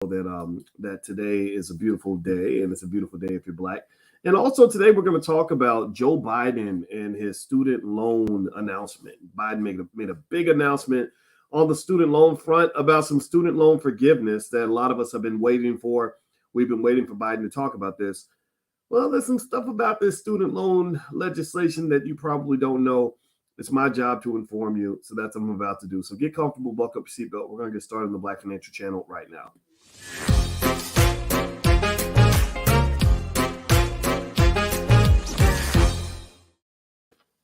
that today is a beautiful day, and it's a beautiful day if you're Black. And also today we're going to talk about Joe Biden and his student loan announcement. Biden made a big announcement on the student loan front about some student loan forgiveness that a lot of us have been waiting for. We've been waiting for Biden to talk about this. Well, there's some stuff about this student loan legislation that you probably don't know. It's my job to inform you, so that's what I'm about to do. So get comfortable, buckle up your seatbelt. We're going to get started on the Black Financial Channel right now.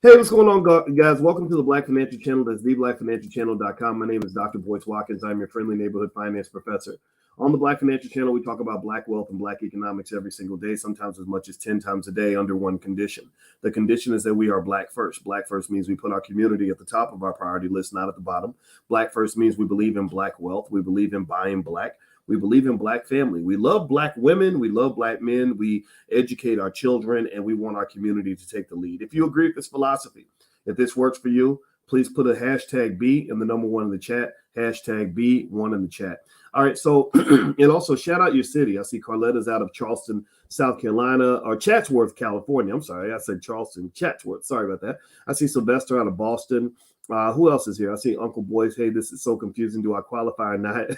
Hey, what's going on, guys? Welcome to the Black Financial Channel. That's theblackfinancialchannel.com. My name is Dr. Boyce Watkins. I'm your friendly neighborhood finance professor. On the Black Financial Channel, we talk about Black wealth and Black economics every single day, sometimes as much as 10 times a day under one condition. The condition is that we are Black first. Black first means we put our community at the top of our priority list, not at the bottom. Black first means we believe in Black wealth. We believe in buying Black. We believe in Black family. We love Black women. We love Black men. We educate our children, and we want our community to take the lead. If you agree with this philosophy, if this works for you, please put a hashtag B and the number one in the chat, hashtag B1 in the chat. All right. So, and also shout out your city. I see Carletta's out of Charleston, South Carolina, or Chatsworth, California. I'm sorry. I said Charleston, Chatsworth. Sorry about that. I see Sylvester out of Boston. Who else is here? I see Uncle Boyce. Hey, this is so confusing. Do I qualify or not?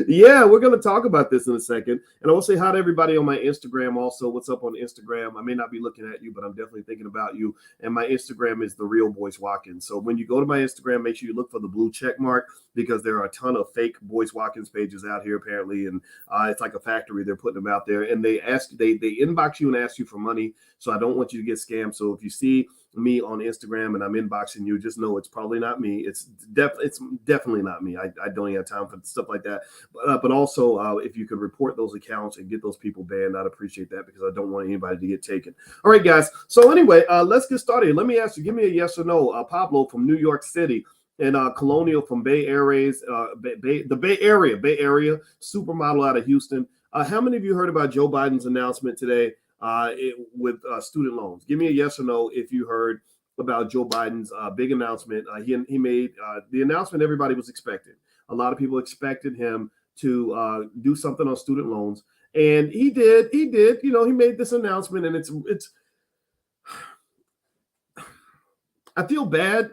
Yeah, we're going to talk about this in a second. And I will say hi to everybody on my Instagram also. What's up on Instagram? I may not be looking at you, but I'm definitely thinking about you. And my Instagram is The Real Boyce Watkins. So when you go to my Instagram, make sure you look for the blue check mark because there are a ton of fake Boyce Watkins pages out here apparently. And it's like a factory. They're putting them out there. And they inbox you and ask you for money. So I don't want you to get scammed. So if you see me on Instagram and I'm inboxing you, just know it's probably not me. It's definitely not me. I don't even have time for stuff like that. But also, if you could report those accounts and get those people banned, I'd appreciate that because I don't want anybody to get taken. All right, guys. So anyway, let's get started. Let me ask you, give me a yes or no. Pablo from New York City and Colonial from Bay Areas, the Bay Area, supermodel out of Houston. How many of you heard about Joe Biden's announcement today with student loans? Give me a yes or no if you heard about Joe Biden's big announcement. He made the announcement everybody was expecting. A lot of people expected him to do something on student loans, and he did. You know, he made this announcement, and it's. I feel bad.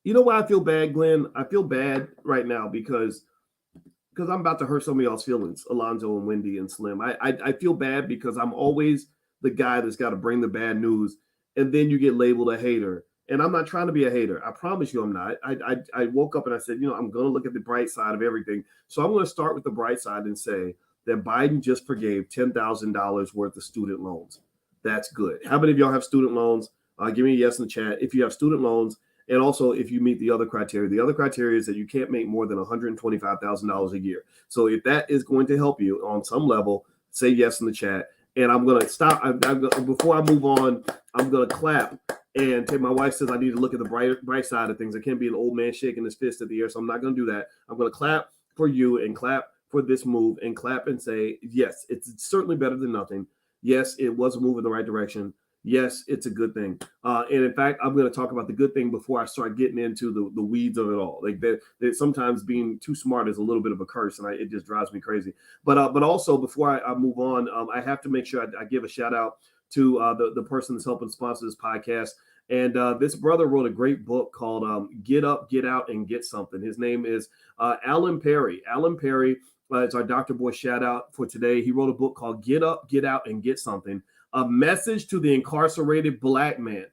You know why I feel bad, Glenn? I feel bad right now because I'm about to hurt some of y'all's feelings, Alonzo and Wendy and Slim. I feel bad because I'm always the guy that's got to bring the bad news, and then you get labeled a hater. And I'm not trying to be a hater. I promise you I'm not. I woke up and I said, you know, I'm going to look at the bright side of everything. So I'm going to start with the bright side and say that Biden just forgave $10,000 worth of student loans. That's good. How many of y'all have student loans? Give me a yes in the chat. If you have student loans, and also if you meet the other criteria is that you can't make more than $125,000 a year. So if that is going to help you on some level, say yes in the chat. And I'm going to stop. Before I move on, I'm going to clap. And my wife says I need to look at the bright side of things. I can't be an old man shaking his fist at the air. So I'm not going to do that. I'm going to clap for you and clap for this move and clap and say, yes, it's certainly better than nothing. Yes, it was a move in the right direction. Yes, it's a good thing. And in fact, I'm going to talk about the good thing before I start getting into the weeds of it all. Like that sometimes being too smart is a little bit of a curse, and it just drives me crazy. But also before I move on, I have to make sure I give a shout out to the person that's helping sponsor this podcast. And this brother wrote a great book called Get Up, Get Out, and Get Something. His name is Alan Perry. Alan Perry is our Dr. Boy shout out for today. He wrote a book called Get Up, Get Out, and Get Something. A message to the incarcerated Black man.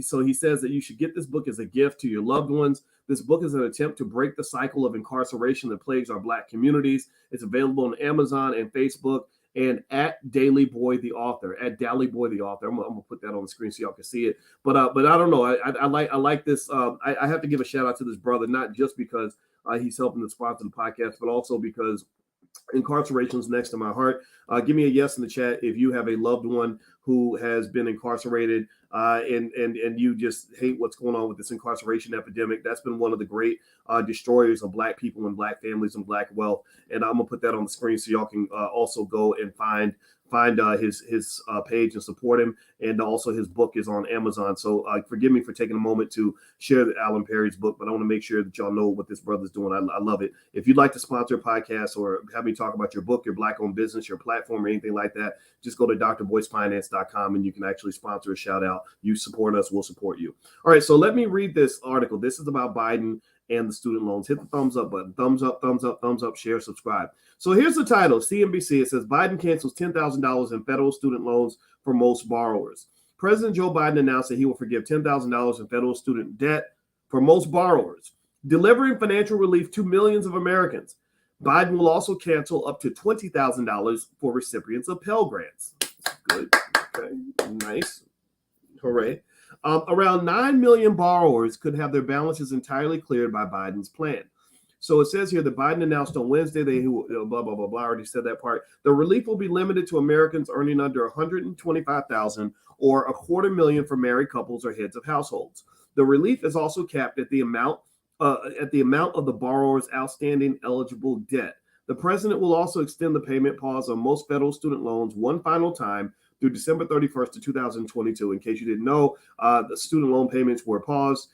So he says that you should get this book as a gift to your loved ones. This book is an attempt to break the cycle of incarceration that plagues our Black communities. It's available on Amazon and Facebook and at Daily Boy the author. At Daily Boy the author. I'm gonna put that on the screen so y'all can see it. But I don't know. I like this. I have to give a shout out to this brother, not just because he's helping to sponsor the podcast, but also because incarceration is next to my heart. Give me a yes in the chat if you have a loved one who has been incarcerated, and you just hate what's going on with this incarceration epidemic. That's been one of the great destroyers of Black people and Black families and Black wealth. And I'm gonna put that on the screen so y'all can also go and find his page and support him. And also his book is on Amazon. So forgive me for taking a moment to share Alan Perry's book, but I want to make sure that y'all know what this brother's doing. I love it. If you'd like to sponsor a podcast or have me talk about your book, your Black-owned business, your platform, or anything like that, just go to drboycefinance.com and you can actually sponsor a shout out. You support us, we'll support you. All right, so let me read this article. This is about Biden and the student loans. Hit the thumbs up button. Thumbs up, thumbs up, thumbs up, share, subscribe. So here's the title, CNBC. It says Biden cancels $10,000 in federal student loans for most borrowers. President Joe Biden announced that he will forgive $10,000 in federal student debt for most borrowers, delivering financial relief to millions of Americans. Biden will also cancel up to $20,000 for recipients of Pell Grants. Good. Okay. Nice. Hooray. Around 9 million borrowers could have their balances entirely cleared by Biden's plan. So it says here that Biden announced on Wednesday that he will, blah, blah, blah, blah, I already said that part. The relief will be limited to Americans earning under $125,000 or $250,000 for married couples or heads of households. The relief is also capped at the amount of the borrower's outstanding eligible debt. The president will also extend the payment pause on most federal student loans one final time through December 31st of 2022. In case you didn't know, the student loan payments were paused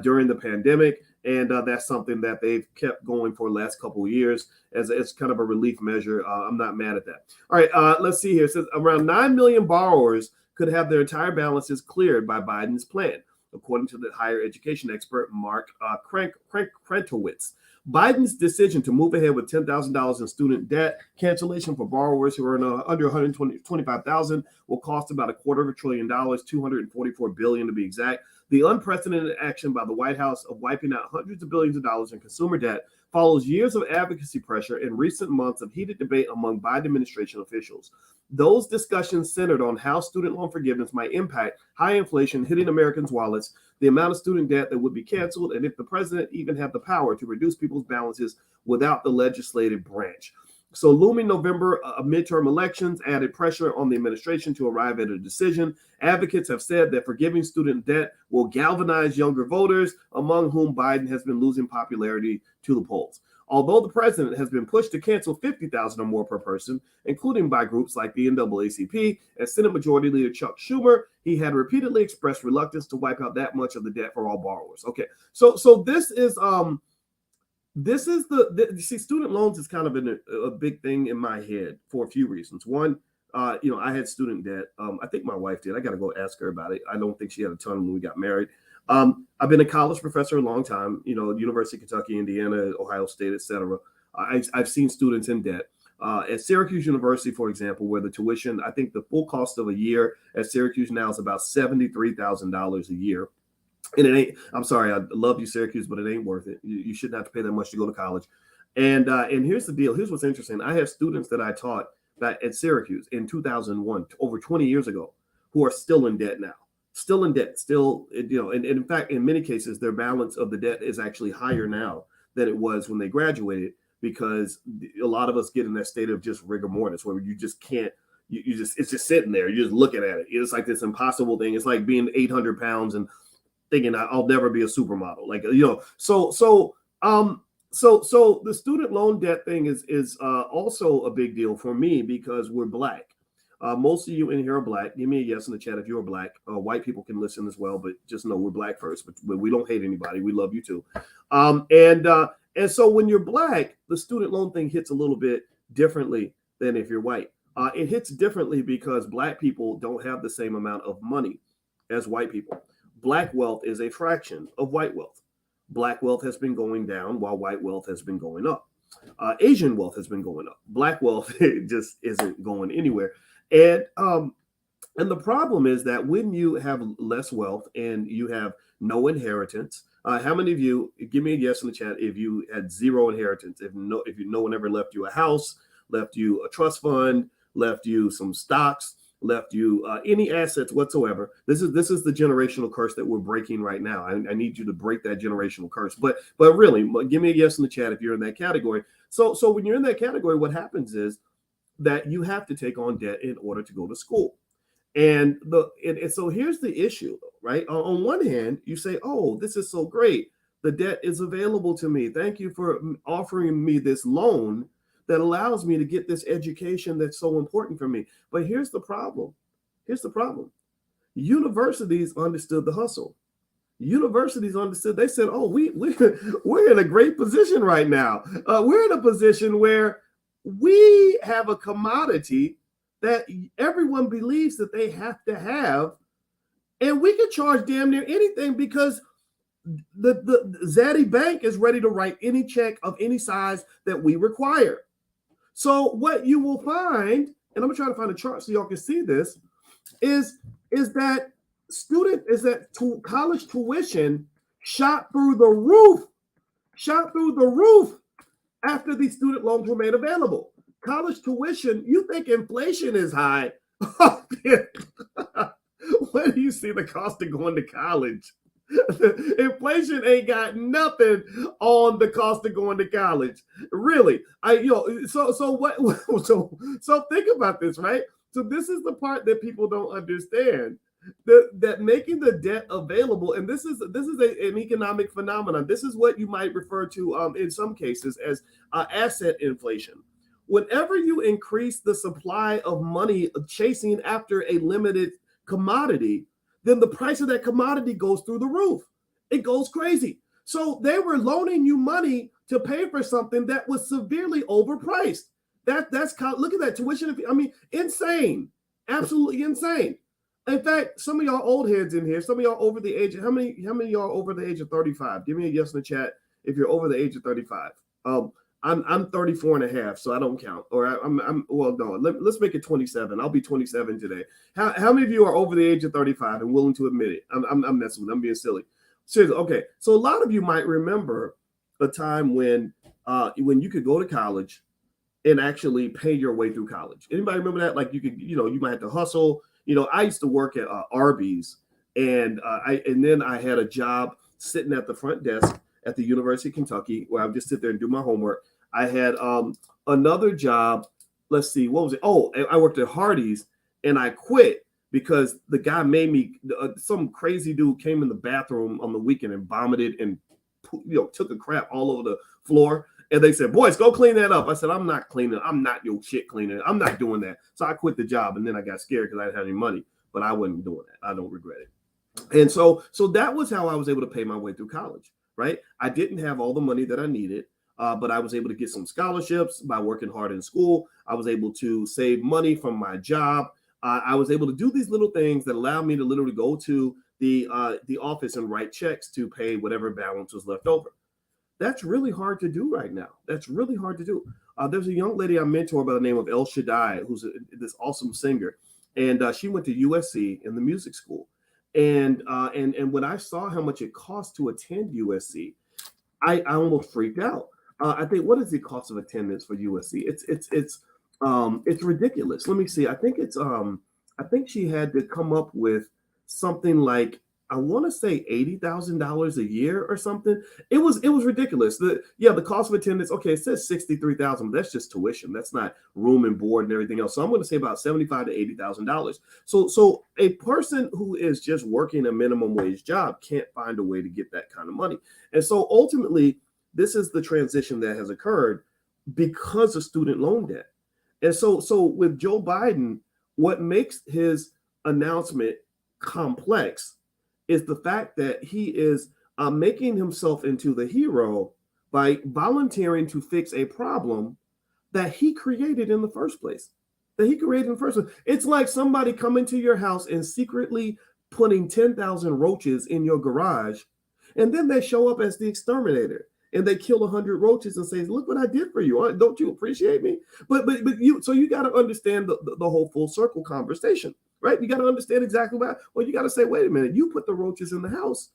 during the pandemic, and that's something that they've kept going for the last couple of years as it's kind of a relief measure. I'm not mad at that. All right, let's see here. It says around 9 million borrowers could have their entire balances cleared by Biden's plan, according to the higher education expert Mark Krentowitz. Biden's decision to move ahead with $10,000 in student debt cancellation for borrowers who are under $125,000 will cost about $250 billion, $244 billion to be exact. The unprecedented action by the White House of wiping out hundreds of billions of dollars in consumer debt follows years of advocacy pressure and recent months of heated debate among Biden administration officials. Those discussions centered on how student loan forgiveness might impact high inflation hitting Americans' wallets, the amount of student debt that would be canceled, and if the president even had the power to reduce people's balances without the legislative branch. So looming November midterm elections added pressure on the administration to arrive at a decision. Advocates have said that forgiving student debt will galvanize younger voters, among whom Biden has been losing popularity to the polls. Although the president has been pushed to cancel $50,000 or more per person, including by groups like the NAACP and Senate Majority Leader Chuck Schumer, he had repeatedly expressed reluctance to wipe out that much of the debt for all borrowers. Okay, so this is you see, student loans is kind of a big thing in my head for a few reasons. One, I had student debt. I think my wife did. I got to go ask her about it. I don't think she had a ton when we got married. I've been a college professor a long time, University of Kentucky, Indiana, Ohio State, etc. I've seen students in debt. At Syracuse University, for example, where the tuition, I think the full cost of a year at Syracuse now is about $73,000 a year. And it ain't, I'm sorry, I love you, Syracuse, but it ain't worth it. You shouldn't have to pay that much to go to college. And here's the deal. Here's what's interesting. I have students that I taught that at Syracuse in 2001, over 20 years ago, who are still in debt now. Still in debt, and in fact, in many cases, their balance of the debt is actually higher now than it was when they graduated, because a lot of us get in that state of just rigor mortis where you just can't, it's just sitting there. You're just looking at it. It's like this impossible thing. It's like being 800 pounds and thinking I'll never be a supermodel. So the student loan debt thing is also a big deal for me because we're Black. Most of you in here are Black. Give me a yes in the chat if you're Black. White people can listen as well, but just know we're Black first. But we don't hate anybody. We love you too. And so when you're Black, the student loan thing hits a little bit differently than if you're white. It hits differently because Black people don't have the same amount of money as white people. Black wealth is a fraction of white wealth. Black wealth has been going down while white wealth has been going up. Asian wealth has been going up. Black wealth just isn't going anywhere. And the problem is that when you have less wealth and you have no inheritance, how many of you, give me a yes in the chat if you had zero inheritance, if no one ever left you a house, left you a trust fund, left you some stocks, left you any assets whatsoever. This is the generational curse that we're breaking right now. I need you to break that generational curse. But really, give me a yes in the chat if you're in that category. So when you're in that category, what happens is that you have to take on debt in order to go to school. And so here's the issue, right? On one hand, you say, "Oh, this is so great. The debt is available to me. Thank you for offering me this loan that allows me to get this education that's so important for me." But here's the problem. Here's the problem. Universities understood the hustle. Universities understood. They said, "Oh, we're in a great position right now. We're in a position where we have a commodity that everyone believes that they have to have, and we can charge damn near anything because the Zaddy Bank is ready to write any check of any size that we require." So what you will find, and I'm gonna try to find a chart so y'all can see this, is that college tuition shot through the roof after these student loans were made available. College tuition, you think inflation is high? When do you see the cost of going to college? Inflation ain't got nothing on the cost of going to college. Really. So think about this, right? So this is the part that people don't understand. That making the debt available, and this is an economic phenomenon. This is what you might refer to in some cases as asset inflation. Whenever you increase the supply of money chasing after a limited commodity, then the price of that commodity goes through the roof. It goes crazy. So they were loaning you money to pay for something that was severely overpriced. Look at that tuition. I mean, insane, absolutely insane. In fact, some of y'all old heads in here, some of y'all over the age. How many of y'all over the age of 35? Give me a yes in the chat if you're over the age of 35. I'm 34 and a half, so I don't count. Or let's make it 27. I'll be 27 today. How many of you are over the age of 35 and willing to admit it? I'm messing with. I'm being silly. Seriously, okay. So a lot of you might remember a time when you could go to college and actually pay your way through college. Anybody remember that? Like you might have to hustle. I used to work at Arby's, and then I had a job sitting at the front desk at the University of Kentucky, where I would just sit there and do my homework. I had another job. Let's see, what was it? Oh, I worked at Hardee's, and I quit because the guy made me. Some crazy dude came in the bathroom on the weekend and vomited and took a crap all over the floor. And they said, "Boyce, go clean that up." I said, "I'm not cleaning. I'm not your shit cleaner. I'm not doing that." So I quit the job, and then I got scared because I didn't have any money. But I wasn't doing that. I don't regret it. And so that was how I was able to pay my way through college. Right? I didn't have all the money that I needed, but I was able to get some scholarships by working hard in school. I was able to save money from my job. I was able to do these little things that allowed me to literally go to the office and write checks to pay whatever balance was left over. That's really hard to do right now. That's really hard to do. There's a young lady I mentor by the name of El Shaddai, who's this awesome singer, and she went to USC in the music school. And when I saw how much it cost to attend USC, I almost freaked out. I think, what is the cost of attendance for USC? It's ridiculous. Let me see. I think she had to come up with something like, I want to say $80,000 a year or something. It was ridiculous. The cost of attendance. Okay, it says $63,000. That's just tuition. That's not room and board and everything else. So I'm going to say about $75,000 to $80,000. So a person who is just working a minimum wage job can't find a way to get that kind of money. And so ultimately, this is the transition that has occurred because of student loan debt. And so with Joe Biden, what makes his announcement complex is the fact that he is making himself into the hero by volunteering to fix a problem that he created in the first place. It's like somebody coming to your house and secretly putting 10,000 roaches in your garage, and then they show up as the exterminator and they kill 100 roaches and say, "Look what I did for you. Don't you appreciate me?" But you got to understand the whole full circle conversation. Right? You got to understand exactly what. Well, you got to say, wait a minute, you put the roaches in the house,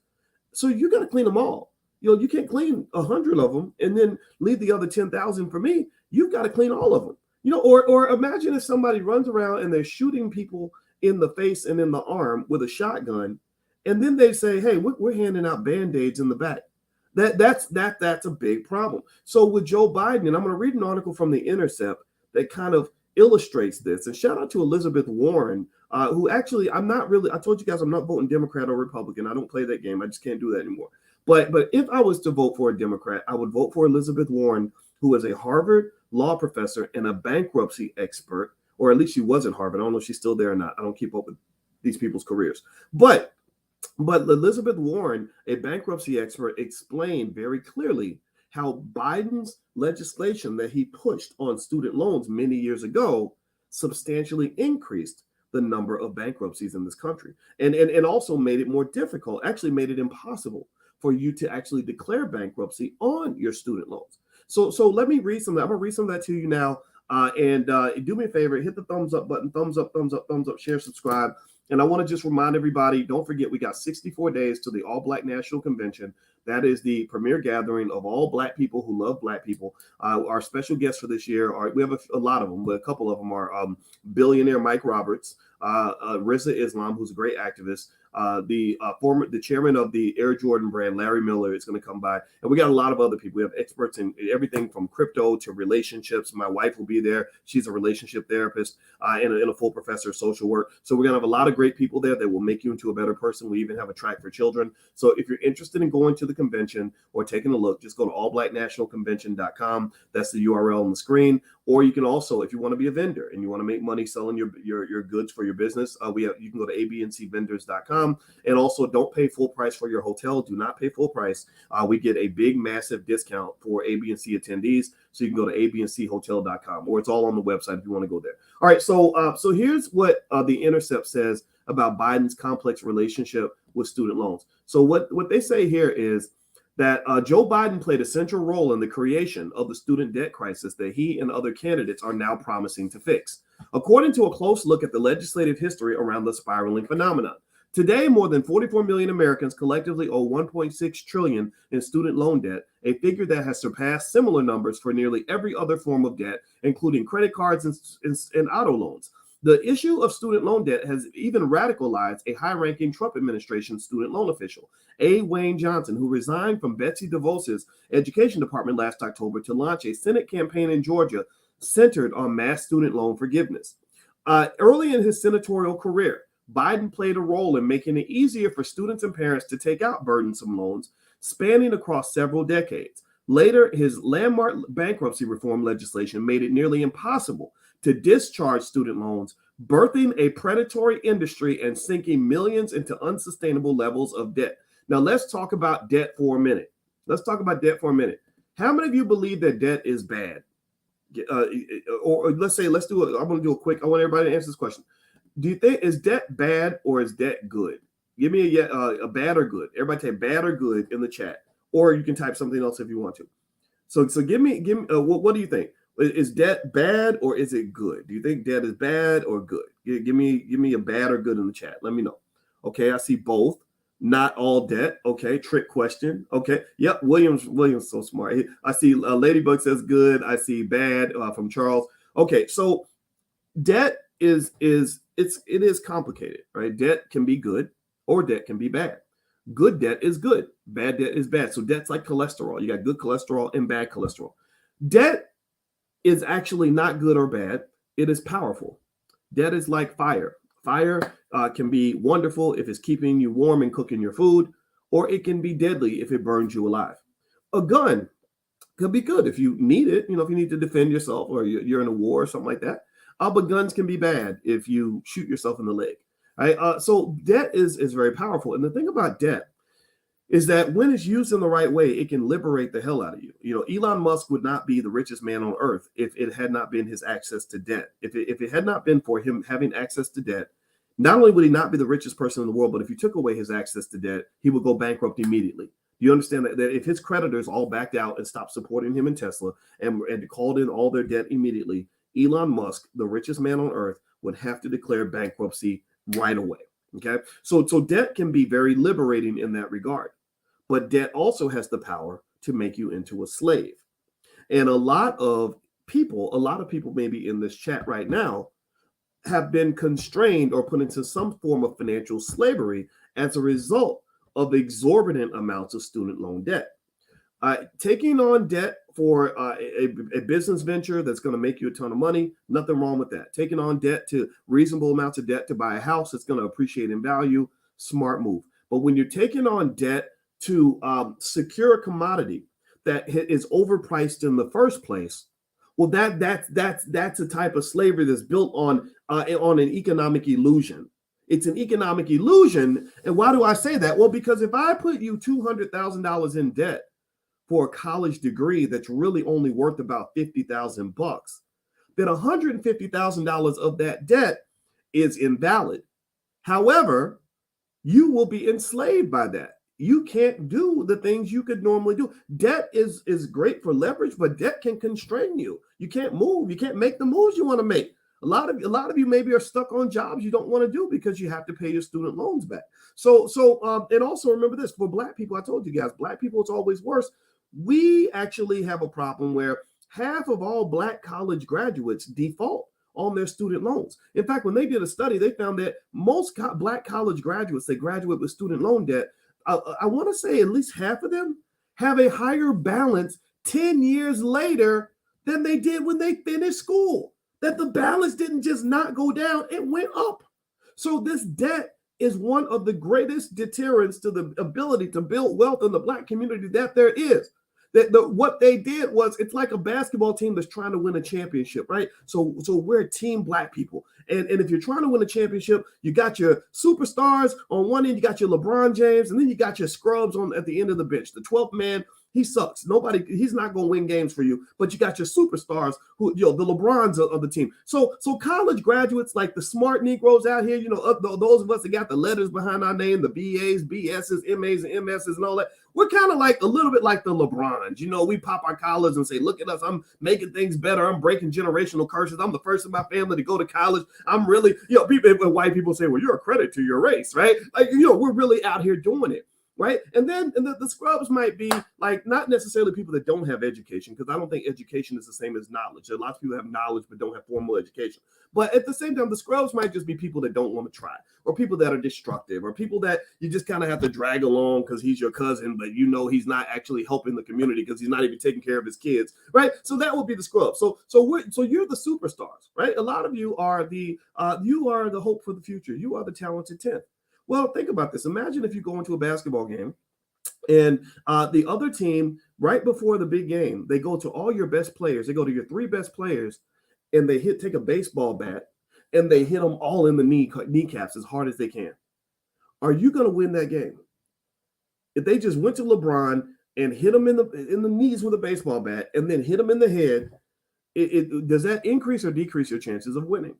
so you got to clean them all. You can't clean 100 of them and then leave the other 10,000 for me. You've got to clean all of them. Or imagine if somebody runs around and they're shooting people in the face and in the arm with a shotgun, and then they say, "Hey, we're handing out Band-Aids in the back." That's a big problem. So with Joe Biden, and I'm going to read an article from The Intercept that kind of illustrates this. And shout out to Elizabeth Warren who actually, I'm not really, I told you guys I'm not voting Democrat or Republican. I don't play that game. I just can't do that anymore. But if I was to vote for a Democrat, I would vote for Elizabeth Warren, who is a Harvard law professor and a bankruptcy expert, or at least she was at Harvard. I don't know if she's still there or not. I don't keep up with these people's careers. But Elizabeth Warren, a bankruptcy expert, explained very clearly how Biden's legislation that he pushed on student loans many years ago substantially increased the number of bankruptcies in this country, and also made it more difficult, actually made it impossible for you to actually declare bankruptcy on your student loans. So let me read some of that. I'm going to read some of that to you now. And do me a favor, hit the thumbs up button, thumbs up, share, subscribe. And I want to just remind everybody, don't forget, we got 64 days to the All Black National Convention. That is the premier gathering of all Black people who love Black people. Our special guests for this year are, we have a lot of them, but a couple of them are billionaire Mike Roberts, Rizza Islam, who's a great activist, the chairman of the Air Jordan brand, Larry Miller, is going to come by, and we got a lot of other people. We have experts in everything from crypto to relationships. My wife will be there; she's a relationship therapist and a full professor of social work. So we're going to have a lot of great people there that will make you into a better person. We even have a track for children. So if you're interested in going to the convention or taking a look, just go to allblacknationalconvention.com. That's the URL on the screen. Or you can also, if you want to be a vendor and you want to make money selling your goods for your business, you can go to abncvendors.com. And also, don't pay full price for your hotel. Do not pay full price. We get a big, massive discount for ABC attendees. So you can go to abnchotel.com, or it's all on the website if you want to go there. All right. So here's what The Intercept says about Biden's complex relationship with student loans. So what they say here is that Joe Biden played a central role in the creation of the student debt crisis that he and other candidates are now promising to fix. According to a close look at the legislative history around the spiraling phenomenon, today, more than 44 million Americans collectively owe 1.6 trillion in student loan debt, a figure that has surpassed similar numbers for nearly every other form of debt, including credit cards and auto loans. The issue of student loan debt has even radicalized a high-ranking Trump administration student loan official, A. Wayne Johnson, who resigned from Betsy DeVos's education department last October to launch a Senate campaign in Georgia centered on mass student loan forgiveness. Early in his senatorial career, Biden played a role in making it easier for students and parents to take out burdensome loans spanning across several decades. Later, his landmark bankruptcy reform legislation made it nearly impossible to discharge student loans, birthing a predatory industry and sinking millions into unsustainable levels of debt. Now, let's talk about debt for a minute. How many of you believe that debt is bad? Or let's say, I want everybody to answer this question. Do you think, is debt bad or is debt good? Give me a bad or good. Everybody type bad or good in the chat, or you can type something else if you want to. So give me what do you think? Is debt bad or is it good? Do you think debt is bad or good? Give me a bad or good in the chat. Let me know. Okay, I see both. Not all debt. Okay, trick question. Okay, yep. William's so smart. I see Ladybug says good. I see bad from Charles. Okay, so debt it is complicated, right? Debt can be good or debt can be bad. Good debt is good. Bad debt is bad. So debt's like cholesterol. You got good cholesterol and bad cholesterol. Debt is actually not good or bad. It is powerful. Debt is like fire. Fire can be wonderful if it's keeping you warm and cooking your food, or it can be deadly if it burns you alive. A gun could be good if you need it, if you need to defend yourself or you're in a war or something like that. But guns can be bad if you shoot yourself in the leg. Right? So debt is very powerful. And the thing about debt is that when it's used in the right way, it can liberate the hell out of you. Elon Musk would not be the richest man on earth if it had not been his access to debt. If it had not been for him having access to debt, not only would he not be the richest person in the world, but if you took away his access to debt, he would go bankrupt immediately. Do you understand that if his creditors all backed out and stopped supporting him in Tesla and called in all their debt immediately, Elon Musk, the richest man on earth, would have to declare bankruptcy right away. Okay, so debt can be very liberating in that regard. But debt also has the power to make you into a slave. And a lot of people maybe in this chat right now have been constrained or put into some form of financial slavery as a result of exorbitant amounts of student loan debt. Taking on debt for a business venture that's going to make you a ton of money, nothing wrong with that. Taking on debt to reasonable amounts of debt to buy a house that's going to appreciate in value, smart move. But when you're taking on debt to secure a commodity that is overpriced in the first place, well, that's a type of slavery that's built on an economic illusion. It's an economic illusion. And why do I say that? Well, because if I put you $200,000 in debt for a college degree that's really only worth about $50,000, then $150,000 of that debt is invalid. However, you will be enslaved by that. You can't do the things you could normally do. Debt is great for leverage, but debt can constrain you. You can't move. You can't make the moves you want to make. A lot of you maybe are stuck on jobs you don't want to do because you have to pay your student loans back. So and also remember this, for Black people, I told you guys, Black people, it's always worse. We actually have a problem where half of all Black college graduates default on their student loans. In fact, when they did a study, they found that most Black college graduates, they graduate with student loan debt. I want to say at least half of them have a higher balance 10 years later than they did when they finished school. That the balance didn't just not go down, it went up. So this debt is one of the greatest deterrents to the ability to build wealth in the Black community that there is. What they did was, it's like a basketball team that's trying to win a championship, right? So we're team Black people. And if you're trying to win a championship, you got your superstars on one end, you got your LeBron James, and then you got your scrubs on at the end of the bench. The 12th man, he sucks. He's not going to win games for you, but you got your superstars who, the LeBrons of the team. So college graduates, like the smart Negroes out here, those of us that got the letters behind our name, the BAs, BSs, MAs, and MSs, and all that, we're kind of like a little bit like the LeBrons. We pop our collars and say, look at us, I'm making things better. I'm breaking generational curses. I'm the first in my family to go to college. I'm really, white people say, well, you're a credit to your race, right? We're really out here doing it. Right. And then the scrubs might be like not necessarily people that don't have education, because I don't think education is the same as knowledge. There are lots of people who have knowledge but don't have formal education. But at the same time, the scrubs might just be people that don't want to try, or people that are destructive, or people that you just kind of have to drag along because he's your cousin, but he's not actually helping the community because he's not even taking care of his kids. Right. So that would be the scrubs. So you're the superstars. Right. A lot of you are the hope for the future. You are the talented 10th. Well, think about this. Imagine if you go into a basketball game and the other team, right before the big game, they go to all your best players. They go to your 3 best players, and they take a baseball bat and they hit them all in the kneecaps as hard as they can. Are you going to win that game? If they just went to LeBron and hit him in the knees with a baseball bat and then hit him in the head, does that increase or decrease your chances of winning?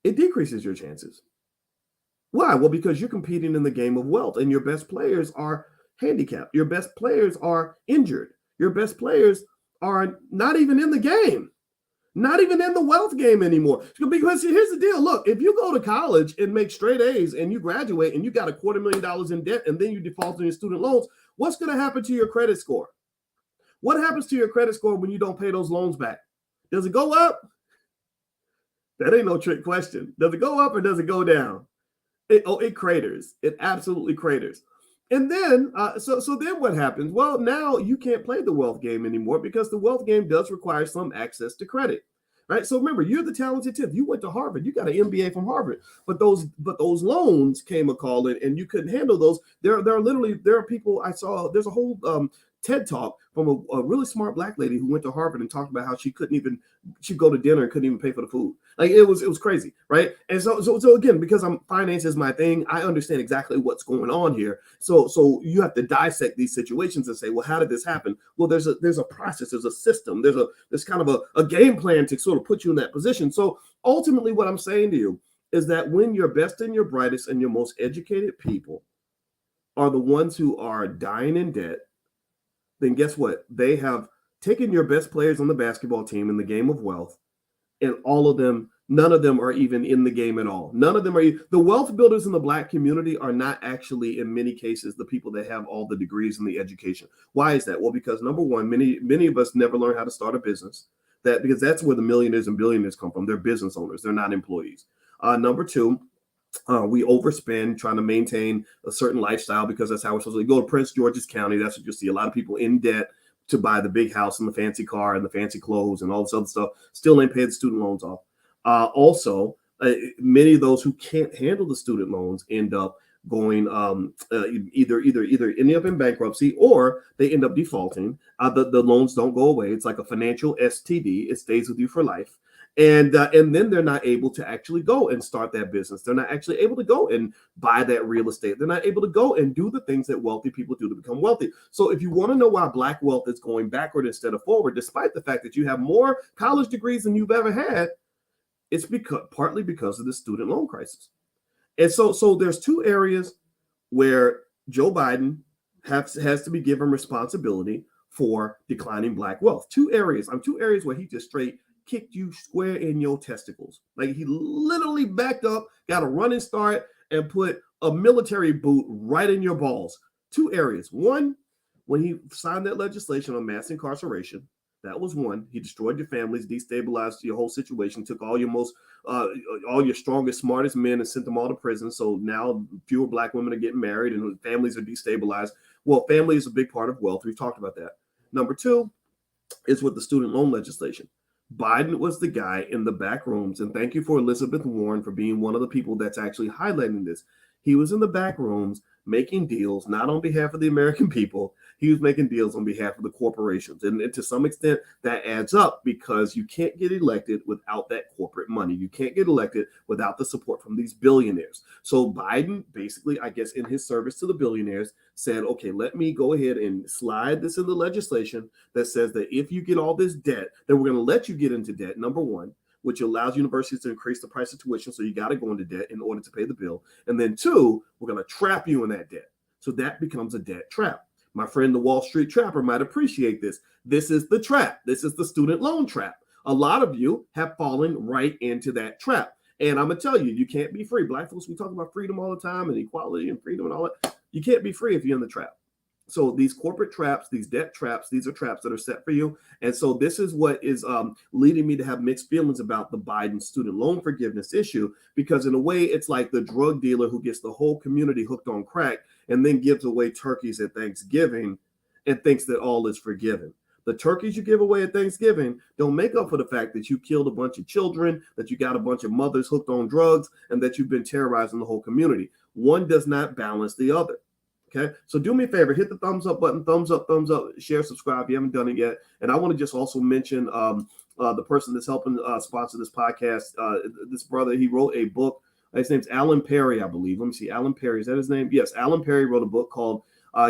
It decreases your chances. Why? Well, because you're competing in the game of wealth, and your best players are handicapped. Your best players are injured. Your best players are not even in the game, not even in the wealth game anymore. Because here's the deal. Look, if you go to college and make straight A's and you graduate and you got $250,000 in debt and then you default on your student loans, what's going to happen to your credit score? What happens to your credit score when you don't pay those loans back? Does it go up? That ain't no trick question. Does it go up or does it go down? It craters. It absolutely craters. And then, so then what happens? Well, now you can't play the wealth game anymore because the wealth game does require some access to credit, right? So remember, you're the talented 10th. You went to Harvard. You got an MBA from Harvard, but those loans came a calling, and you couldn't handle those. There are people I saw. There's a whole TED talk from a really smart Black lady who went to Harvard and talked about how she'd go to dinner and couldn't even pay for the food. Like it was crazy, right? And so again, because finance is my thing, I understand exactly what's going on here. So you have to dissect these situations and say, well, how did this happen? Well, there's a process, there's a system, there's kind of a game plan to sort of put you in that position. So ultimately, what I'm saying to you is that when your best and your brightest and your most educated people are the ones who are dying in debt, then guess what? They have taken your best players on the basketball team in the game of wealth, and none of them are even in the game at all. None of them are. The wealth builders in the Black community are not actually, in many cases, the people that have all the degrees and the education. Why is that? Well, because number one, many of us never learn how to start a business. Because that's where the millionaires and billionaires come from. They're business owners. They're not employees. Number two, We overspend trying to maintain a certain lifestyle because that's how we're supposed to go to Prince George's County. That's what you'll see. A lot of people in debt to buy the big house and the fancy car and the fancy clothes and all this other stuff. Still ain't paid the student loans off. Many of those who can't handle the student loans end up going either ending up in bankruptcy or they end up defaulting. The loans don't go away. It's like a financial STD. It stays with you for life. And then they're not able to actually go and start that business. They're not actually able to go and buy that real estate. They're not able to go and do the things that wealthy people do to become wealthy. So if you want to know why Black wealth is going backward instead of forward, despite the fact that you have more college degrees than you've ever had, it's partly because of the student loan crisis. And so there's two areas where Joe Biden has to be given responsibility for declining Black wealth. Two areas where he just straight kicked you square in your testicles. Like he literally backed up, got a running start, and put a military boot right in your balls. Two areas. One, when he signed that legislation on mass incarceration, that was one. He destroyed your families, destabilized your whole situation, took all your strongest, smartest men and sent them all to prison. So now fewer Black women are getting married and families are destabilized. Well, family is a big part of wealth. We've talked about that. Number two is with the student loan legislation. Biden was the guy in the back rooms, and thank you for Elizabeth Warren for being one of the people that's actually highlighting this. He was in the back rooms making deals, not on behalf of the American people. He was making deals on behalf of the corporations. And to some extent, that adds up because you can't get elected without that corporate money. You can't get elected without the support from these billionaires. So Biden, basically, I guess, in his service to the billionaires, said, okay, let me go ahead and slide this in the legislation that says that if you get all this debt, then we're going to let you get into debt, number one, which allows universities to increase the price of tuition. So you got to go into debt in order to pay the bill. And then two, we're going to trap you in that debt. So that becomes a debt trap. My friend, the Wall Street Trapper, might appreciate this. This is the trap. This is the student loan trap. A lot of you have fallen right into that trap. And I'm going to tell you, you can't be free. Black folks, we talk about freedom all the time and equality and freedom and all that. You can't be free if you're in the trap. So these corporate traps, these debt traps, these are traps that are set for you. And so this is what is leading me to have mixed feelings about the Biden student loan forgiveness issue, because in a way, it's like the drug dealer who gets the whole community hooked on crack and then gives away turkeys at Thanksgiving and thinks that all is forgiven. The turkeys you give away at Thanksgiving don't make up for the fact that you killed a bunch of children, that you got a bunch of mothers hooked on drugs, and that you've been terrorizing the whole community. One does not balance the other. Okay, so do me a favor, hit the thumbs up button, thumbs up, share, subscribe if you haven't done it yet. And I want to just also mention the person that's helping sponsor this podcast. This brother, he wrote a book. His name's Alan Perry, I believe. Let me see. Alan Perry, is that his name? Yes, Alan Perry wrote a book called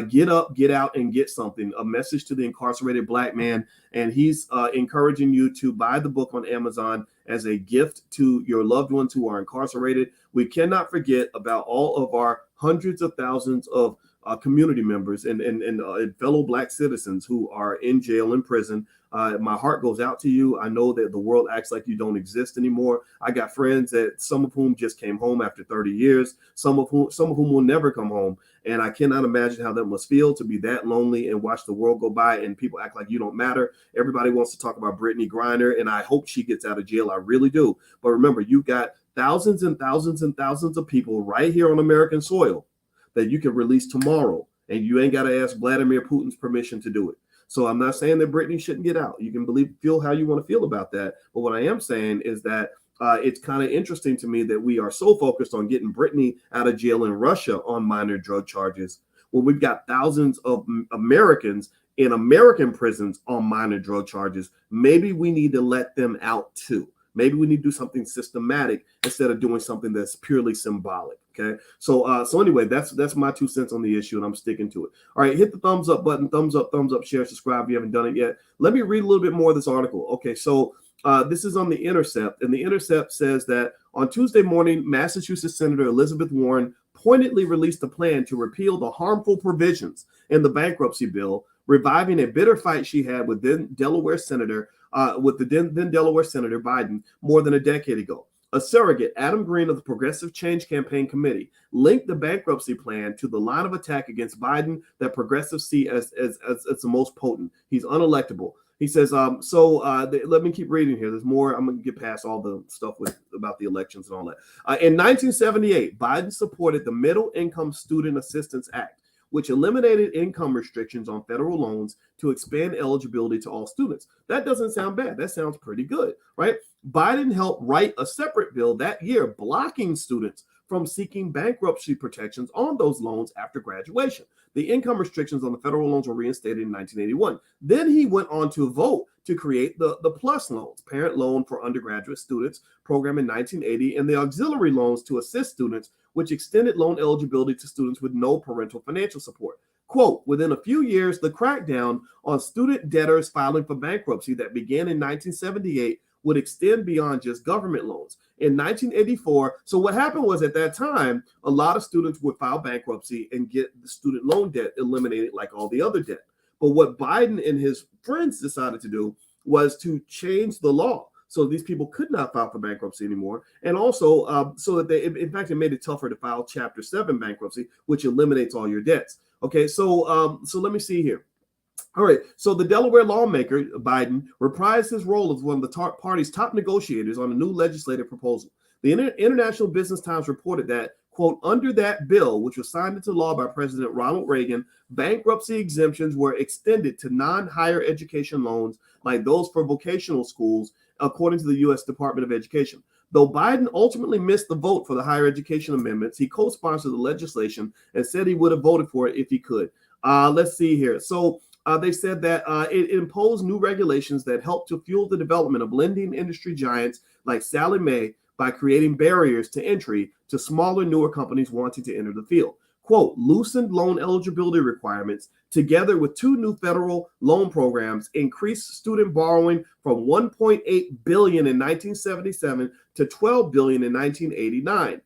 Get Up, Get Out, and Get Something, a message to the incarcerated Black man. And he's encouraging you to buy the book on Amazon as a gift to your loved ones who are incarcerated. We cannot forget about all of our hundreds of thousands of community members and fellow Black citizens who are in jail and prison. My heart goes out to you. I know that the world acts like you don't exist anymore. I got friends that some of whom just came home after 30 years, some of whom will never come home. And I cannot imagine how that must feel to be that lonely and watch the world go by and people act like you don't matter. Everybody wants to talk about Brittany Griner, and I hope she gets out of jail. I really do. But remember, you got thousands and thousands and thousands of people right here on American soil that you can release tomorrow, and you ain't got to ask Vladimir Putin's permission to do it. So I'm not saying that Brittany shouldn't get out. You can feel how you want to feel about that. But what I am saying is that it's kind of interesting to me that we are so focused on getting Brittany out of jail in Russia on minor drug charges when we've got thousands of Americans in American prisons on minor drug charges. Maybe we need to let them out too. Maybe we need to do something systematic instead of doing something that's purely symbolic. Okay. So anyway, that's my 2 cents on the issue, and I'm sticking to it. All right. Hit the thumbs up button, thumbs up, share, subscribe if you haven't done it yet. Let me read a little bit more of this article. Okay. So this is on The Intercept, and The Intercept says that on Tuesday morning, Massachusetts Senator Elizabeth Warren pointedly released a plan to repeal the harmful provisions in the bankruptcy bill, reviving a bitter fight she had with then Delaware Senator Biden more than a decade ago. A surrogate, Adam Green of the Progressive Change Campaign Committee, linked the bankruptcy plan to the line of attack against Biden that progressives see as the most potent. He's unelectable. He says, let me keep reading here. There's more. I'm going to get past all the stuff about the elections and all that. In 1978, Biden supported the Middle Income Student Assistance Act, which eliminated income restrictions on federal loans to expand eligibility to all students. That doesn't sound bad. That sounds pretty good, right? Biden helped write a separate bill that year blocking students from seeking bankruptcy protections on those loans after graduation. The income restrictions on the federal loans were reinstated in 1981. Then he went on to vote to create the PLUS loans, parent loan for undergraduate students program in 1980, and the auxiliary loans to assist students, which extended loan eligibility to students with no parental financial support. Quote, within a few years, the crackdown on student debtors filing for bankruptcy that began in 1978 would extend beyond just government loans. In 1984, so what happened was at that time, a lot of students would file bankruptcy and get the student loan debt eliminated like all the other debt. But what Biden and his friends decided to do was to change the law so these people could not file for bankruptcy anymore. And also so that they, in fact, it made it tougher to file Chapter 7 bankruptcy, which eliminates all your debts. Okay, so let me see here. All right, so the Delaware lawmaker, Biden, reprised his role as one of the party's top negotiators on a new legislative proposal. The International Business Times reported that, quote, under that bill, which was signed into law by President Ronald Reagan, bankruptcy exemptions were extended to non-higher education loans like those for vocational schools, according to the U.S. Department of Education. Though Biden ultimately missed the vote for the higher education amendments, he co-sponsored the legislation and said he would have voted for it if he could. Let's see here. So they said that it imposed new regulations that helped to fuel the development of lending industry giants like Sallie Mae by creating barriers to entry to smaller, newer companies wanting to enter the field. Quote, loosened loan eligibility requirements together with two new federal loan programs increased student borrowing from $1.8 billion in 1977 to $12 billion in 1989.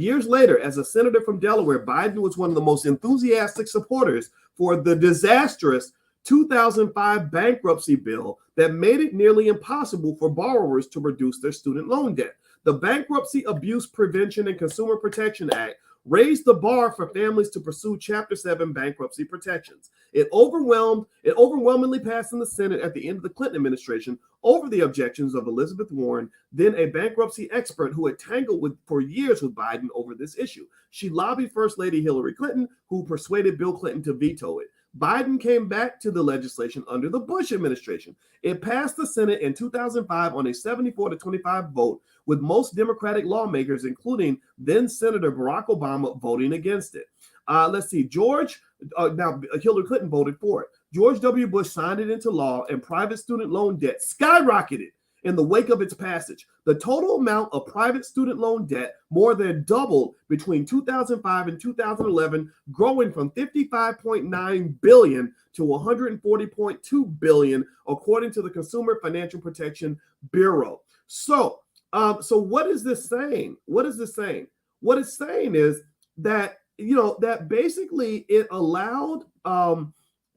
Years later, as a senator from Delaware, Biden was one of the most enthusiastic supporters for the disastrous 2005 bankruptcy bill that made it nearly impossible for borrowers to reduce their student loan debt. The Bankruptcy Abuse Prevention and Consumer Protection Act raised the bar for families to pursue Chapter 7 bankruptcy protections. It overwhelmingly passed in the Senate at the end of the Clinton administration over the objections of Elizabeth Warren, then a bankruptcy expert who had tangled for years with Biden over this issue. She lobbied First Lady Hillary Clinton, who persuaded Bill Clinton to veto it. Biden came back to the legislation under the Bush administration. It passed the Senate in 2005 on a 74-25 vote, with most Democratic lawmakers, including then Senator Barack Obama, voting against it. Let's see, now Hillary Clinton voted for it. George W. Bush signed it into law, and private student loan debt skyrocketed in the wake of its passage. The total amount of private student loan debt more than doubled between 2005 and 2011, growing from $55.9 billion to $140.2 billion, according to the Consumer Financial Protection Bureau. So what is this saying? What is this saying? What it's saying is that, that basically it allowed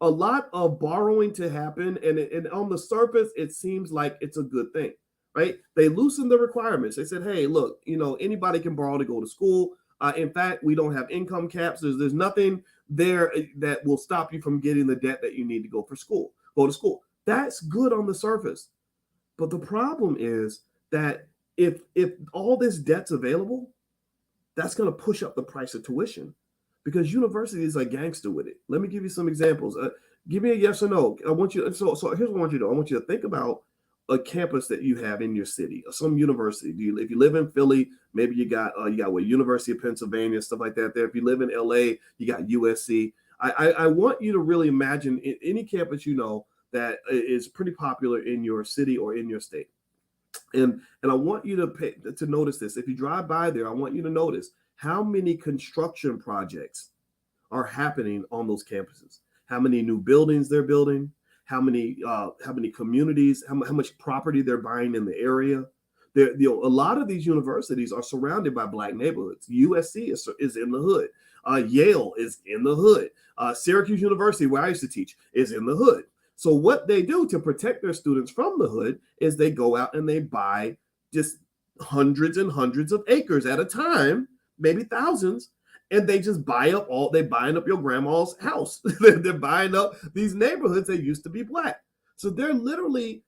a lot of borrowing to happen, and on the surface, it seems like it's a good thing, right? They loosened the requirements. They said, hey, look, anybody can borrow to go to school. In fact, we don't have income caps. There's nothing there that will stop you from getting the debt that you need to go to school. That's good on the surface. But the problem is that if all this debt's available, that's going to push up the price of tuition, because universities are gangster with it. Let me give you some examples. Give me a yes or no. I want you. So here's what I want you to do. I want you to think about a campus that you have in your city, or some university. If you live in Philly, maybe you got University of Pennsylvania, stuff like that. There. If you live in LA, you got USC. I want you to really imagine any campus that is pretty popular in your city or in your state. And I want you to notice this. If you drive by there, I want you to notice how many construction projects are happening on those campuses, how many new buildings they're building, how many communities, how much property they're buying in the area. A lot of these universities are surrounded by Black neighborhoods. USC is in the hood. Yale is in the hood. Syracuse University, where I used to teach, is in the hood. So what they do to protect their students from the hood is they go out and they buy just hundreds and hundreds of acres at a time, maybe thousands, and they just buying up your grandma's house. They're buying up these neighborhoods that used to be Black. So they've literally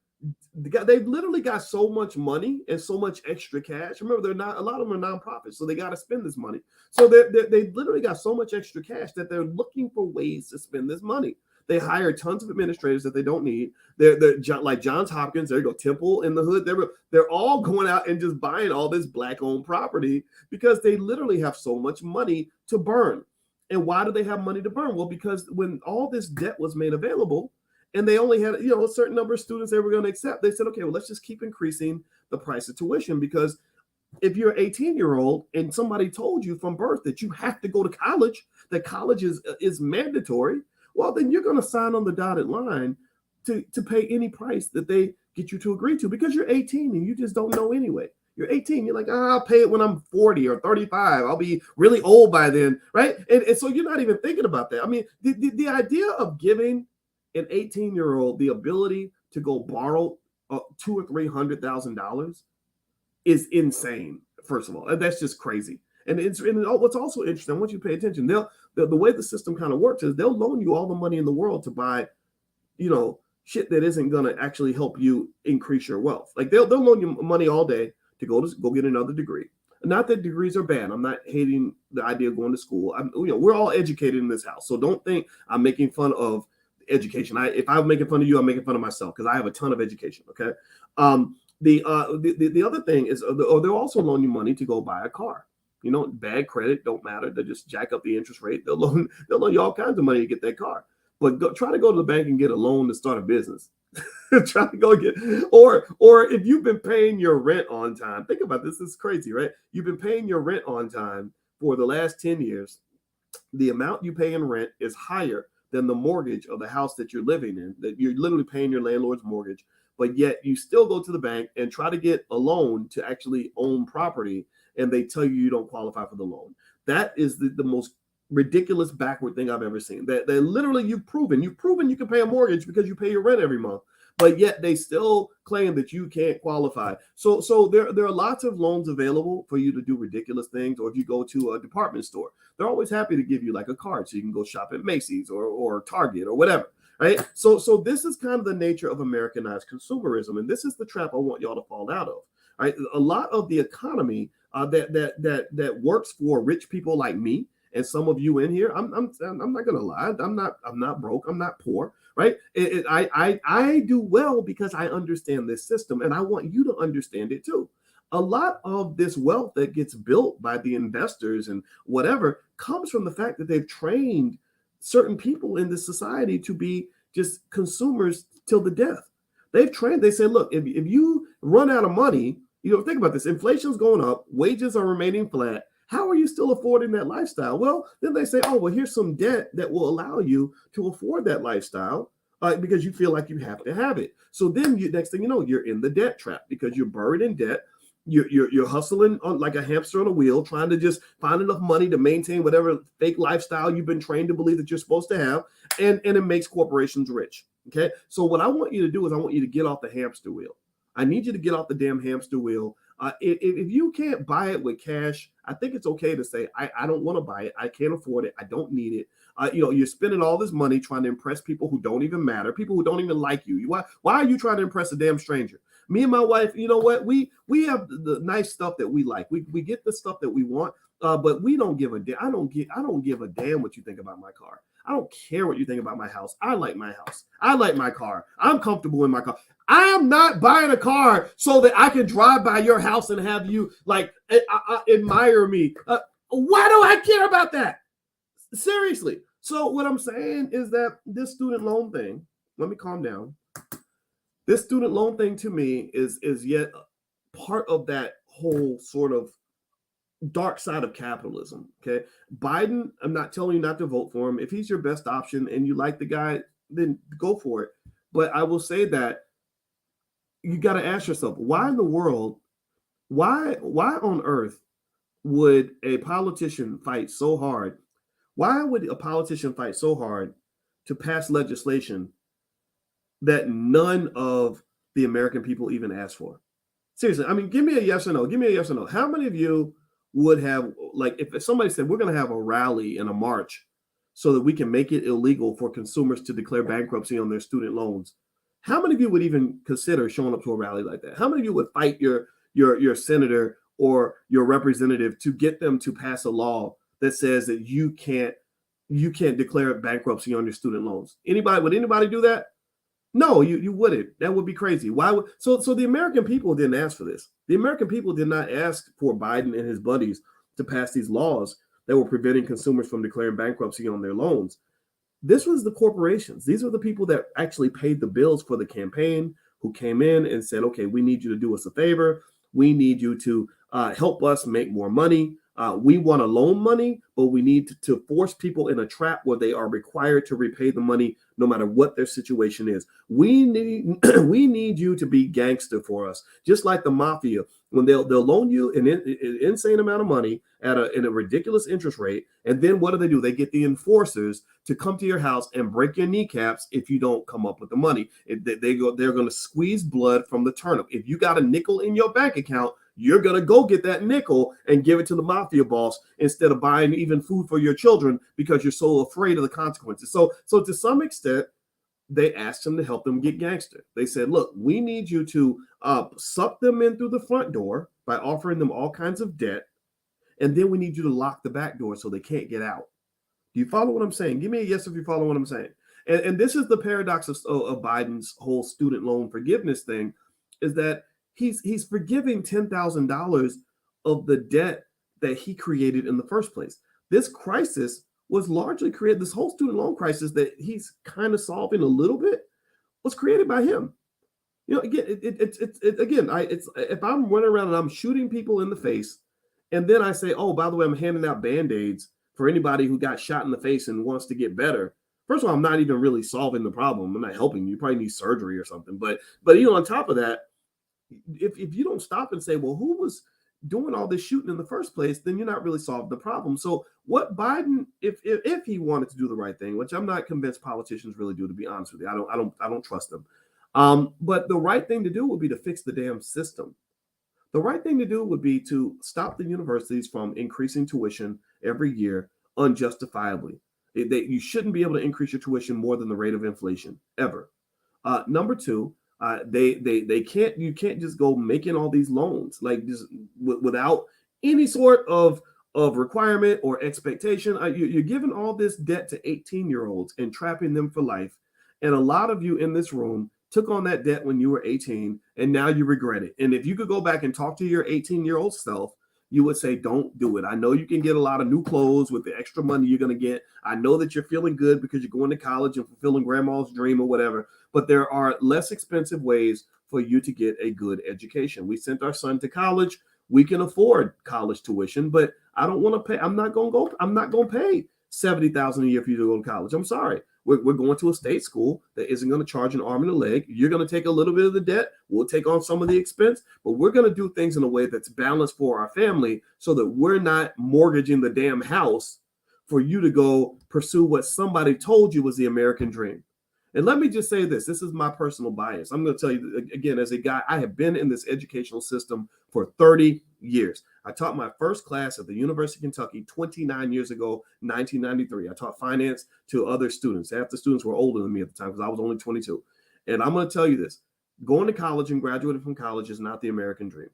got so much money and so much extra cash. Remember, they're not, a lot of them are nonprofits, so they got to spend this money. So they literally got so much extra cash that they're looking for ways to spend this money. They hire tons of administrators that they don't need. They're like Johns Hopkins. There you go, Temple in the hood. They're all going out and just buying all this black-owned property because they literally have so much money to burn. And why do they have money to burn? Well, because when all this debt was made available, and they only had, a certain number of students they were going to accept, they said, okay, well, let's just keep increasing the price of tuition, because if you're an 18-year-old and somebody told you from birth that you have to go to college, that college is mandatory, well, then you're going to sign on the dotted line to pay any price that they get you to agree to, because you're 18 and you just don't know anyway. You're 18. You're like, I'll pay it when I'm 40 or 35. I'll be really old by then, right? And so you're not even thinking about that. I mean, the idea of giving an 18-year-old the ability to go borrow $200,000 or $300,000 is insane. First of all, and that's just crazy. And what's also interesting, once you pay attention, the way the system kind of works is they'll loan you all the money in the world to buy, shit that isn't going to actually help you increase your wealth. Like they'll loan you money all day to go get another degree. Not that degrees are bad. I'm not hating the idea of going to school. We're all educated in this house, so don't think I'm making fun of education. If I'm making fun of you, I'm making fun of myself, because I have a ton of education. Okay. The other thing is, they'll also loan you money to go buy a car. Bad credit don't matter. They just jack up the interest rate. They'll loan you all kinds of money to get that car. But try to go to the bank and get a loan to start a business. Try to go get, or if you've been paying your rent on time, think about this. This is crazy, right? You've been paying your rent on time for the last 10 years. The amount you pay in rent is higher than the mortgage of the house that you're living in, that you're literally paying your landlord's mortgage, but yet you still go to the bank and try to get a loan to actually own property, and they tell you don't qualify for the loan. That is the most ridiculous backward thing I've ever seen. That literally you've proven you can pay a mortgage because you pay your rent every month, but yet they still claim that you can't qualify. So there are lots of loans available for you to do ridiculous things. Or if you go to a department store, they're always happy to give you like a card so you can go shop at Macy's or Target or whatever, right? So this is kind of the nature of Americanized consumerism, and this is the trap I want y'all to fall out of. Right? A lot of the economy that works for rich people like me and some of you in here, I'm not gonna lie, I'm not broke, I'm not poor, right? I do well because I understand this system, and I want you to understand it too. A lot of this wealth that gets built by the investors and whatever comes from the fact that they've trained certain people in this society to be just consumers till the death. They've trained, they say, look, if you run out of money, think about this, inflation's going up, wages are remaining flat, how are you still affording that lifestyle? Well, then they say, oh, well, here's some debt that will allow you to afford that lifestyle because you feel like you have to have it. So then next thing you know, you're in the debt trap because you're buried in debt. You're hustling on like a hamster on a wheel, trying to just find enough money to maintain whatever fake lifestyle you've been trained to believe that you're supposed to have. And it makes corporations rich. Okay. So what I want you to do is I want you to get off the hamster wheel. I need you to get off the damn hamster wheel. If you can't buy it with cash, I think it's okay to say, I don't want to buy it. I can't afford it. I don't need it. You're spending all this money trying to impress people who don't even matter, people who don't even like you. Why are you trying to impress a damn stranger? Me and my wife, you know what? We have the nice stuff that we like. We get the stuff that we want, but we don't give a damn. I don't give a damn what you think about my car. I don't care what you think about my house. I like my house. I like my car. I'm comfortable in my car. I am not buying a car so that I can drive by your house and have you like admire me. Why do I care about that? Seriously. So what I'm saying is that this student loan thing, let me calm down. This student loan thing to me is yet part of that whole sort of dark side of capitalism. Okay. Biden, I'm not telling you not to vote for him. If he's your best option and you like the guy, then go for it. But I will say that you got to ask yourself, why in the world, why on earth would a politician fight so hard? Why would a politician fight so hard to pass legislation that none of the American people even asked for? Seriously, I mean, give me a yes or no. Give me a yes or no. How many of you would have, like, if somebody said we're going to have a rally and a march so that we can make it illegal for consumers to declare bankruptcy on their student loans, How many of you would even consider showing up to a rally like that? How many of you would fight your senator or your representative to get them to pass a law that says that you can't declare bankruptcy on your student loans? Would anybody do that? No, you wouldn't. That would be crazy. Why would so the American people didn't ask for this. The American people did not ask for Biden and his buddies to pass these laws that were preventing consumers from declaring bankruptcy on their loans. This was the corporations. These are the people that actually paid the bills for the campaign, who came in and said, okay, we need you to do us a favor. We need you to help us make more money. We want to loan money, but we need to force people in a trap where they are required to repay the money no matter what their situation is. We need you to be gangster for us, just like the mafia. When they'll loan you an insane amount of money in a ridiculous interest rate, and then what do? They get the enforcers to come to your house and break your kneecaps if you don't come up with the money. They're going to squeeze blood from the turnip. If you got a nickel in your bank account, you're going to go get that nickel and give it to the mafia boss instead of buying even food for your children because you're so afraid of the consequences. So to some extent, they asked him to help them get gangster. They said, look, we need you to suck them in through the front door by offering them all kinds of debt. And then we need you to lock the back door so they can't get out. Do you follow what I'm saying? Give me a yes if you follow what I'm saying. And this is the paradox of Biden's whole student loan forgiveness thing, is that he's forgiving $10,000 of the debt that he created in the first place. This crisis was largely created, this whole student loan crisis that he's kind of solving a little bit was created by him. You know, again, if I'm running around and I'm shooting people in the face, and then I say, oh, by the way, I'm handing out Band-Aids for anybody who got shot in the face and wants to get better. First of all, I'm not even really solving the problem. I'm not helping you. You probably need surgery or something. But on top of that, if you don't stop and say, well, who was doing all this shooting in the first place, then you're not really solving the problem. So what Biden, if he wanted to do the right thing, which I'm not convinced politicians really do, to be honest with you, I don't trust them. But the right thing to do would be to fix the damn system. The right thing to do would be to stop the universities from increasing tuition every year unjustifiably. You shouldn't be able to increase your tuition more than the rate of inflation ever. Number two, you can't just go making all these loans like just without any sort of requirement or expectation. You're giving all this debt to 18-year-olds and trapping them for life. And a lot of you in this room took on that debt when you were 18 and now you regret it. And if you could go back and talk to your 18-year-old self, you would say, don't do it. I know you can get a lot of new clothes with the extra money you're going to get. I know that you're feeling good because you're going to college and fulfilling grandma's dream or whatever, but there are less expensive ways for you to get a good education. We sent our son to college. We can afford college tuition, but I don't want to pay. I'm not going to pay $70,000 a year for you to go to college. I'm sorry. We're going to a state school that isn't going to charge an arm and a leg. You're going to take a little bit of the debt. We'll take on some of the expense, but we're going to do things in a way that's balanced for our family so that we're not mortgaging the damn house for you to go pursue what somebody told you was the American dream. And let me just say this. This is my personal bias. I'm going to tell you again, as a guy, I have been in this educational system for 30 years. I taught my first class at the University of Kentucky 29 years ago, 1993. I taught finance to other students. Half the students were older than me at the time because I was only 22. And I'm going to tell you this. Going to college and graduating from college is not the American dream.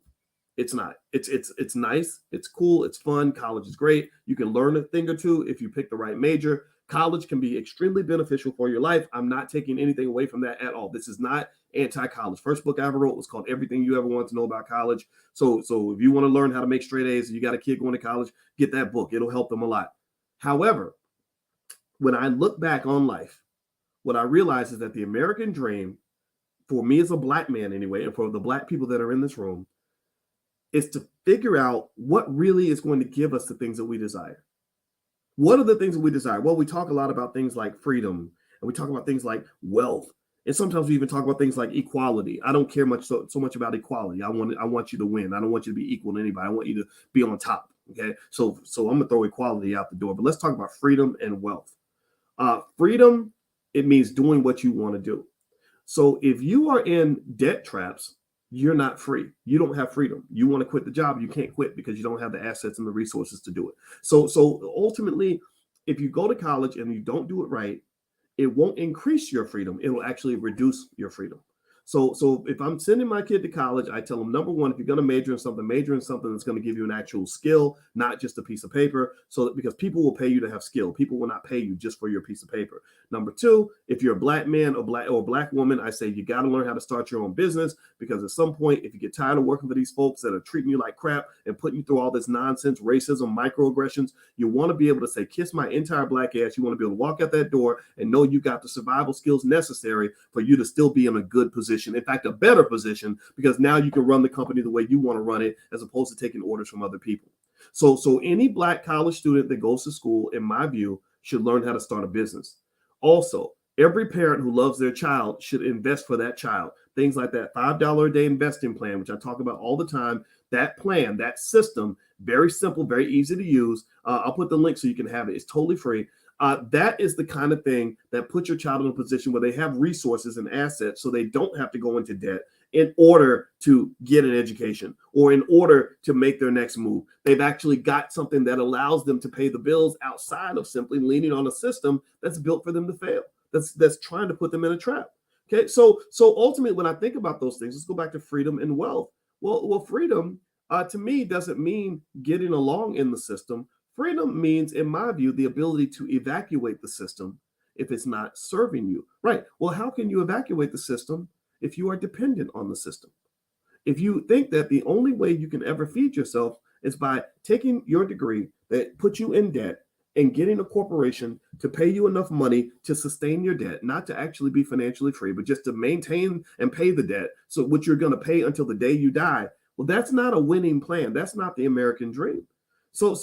It's not. It's nice. It's cool. It's fun. College is great. You can learn a thing or two if you pick the right major. College can be extremely beneficial for your life. I'm not taking anything away from that at all. This is not anti-college. First book I ever wrote was called Everything You Ever Want to Know About College. So if you want to learn how to make straight A's and you got a kid going to college, get that book. It'll help them a lot. However, when I look back on life, what I realize is that the American dream, for me as a Black man anyway, and for the Black people that are in this room, is to figure out what really is going to give us the things that we desire. What are the things that we desire? Well, we talk a lot about things like freedom, and we talk about things like wealth, and sometimes we even talk about things like equality. I don't care so much about equality. I want you to win. I don't want you to be equal to anybody. I want you to be on top. Okay, so I'm gonna throw equality out the door. But let's talk about freedom and wealth. Freedom, it means doing what you want to do. So if you are in debt traps, you're not free. You don't have freedom. You want to quit the job, you can't quit because you don't have the assets and the resources to do it. So ultimately, if you go to college and you don't do it right, it won't increase your freedom. It will actually reduce your freedom. So if I'm sending my kid to college, I tell them, number one, if you're going to major in something that's going to give you an actual skill, not just a piece of paper. So that, because people will pay you to have skill, people will not pay you just for your piece of paper. Number two, if you're a black man or black woman, I say you got to learn how to start your own business, because at some point, if you get tired of working for these folks that are treating you like crap and putting you through all this nonsense, racism, microaggressions, you want to be able to say, kiss my entire black ass. You want to be able to walk out that door and know you got the survival skills necessary for you to still be in a good position. In fact, a better position, because now you can run the company the way you want to run it, as opposed to taking orders from other people. So any black college student that goes to school, in my view, should learn how to start a business. Also, every parent who loves their child should invest for that child. Things like that $5 a day investing plan, which I talk about all the time. That plan, that system, very simple, very easy to use. I'll put the link so you can have it. It's totally free. That is the kind of thing that puts your child in a position where they have resources and assets, so they don't have to go into debt in order to get an education or in order to make their next move. They've actually got something that allows them to pay the bills outside of simply leaning on a system that's built for them to fail, that's trying to put them in a trap. Okay, so ultimately, when I think about those things, let's go back to freedom and wealth. Well, freedom to me doesn't mean getting along in the system. Freedom means, in my view, the ability to evacuate the system if it's not serving you. Right. Well, how can you evacuate the system if you are dependent on the system? If you think that the only way you can ever feed yourself is by taking your degree that puts you in debt and getting a corporation to pay you enough money to sustain your debt, not to actually be financially free, but just to maintain and pay the debt, so what you're going to pay until the day you die, well, that's not a winning plan. That's not the American dream. So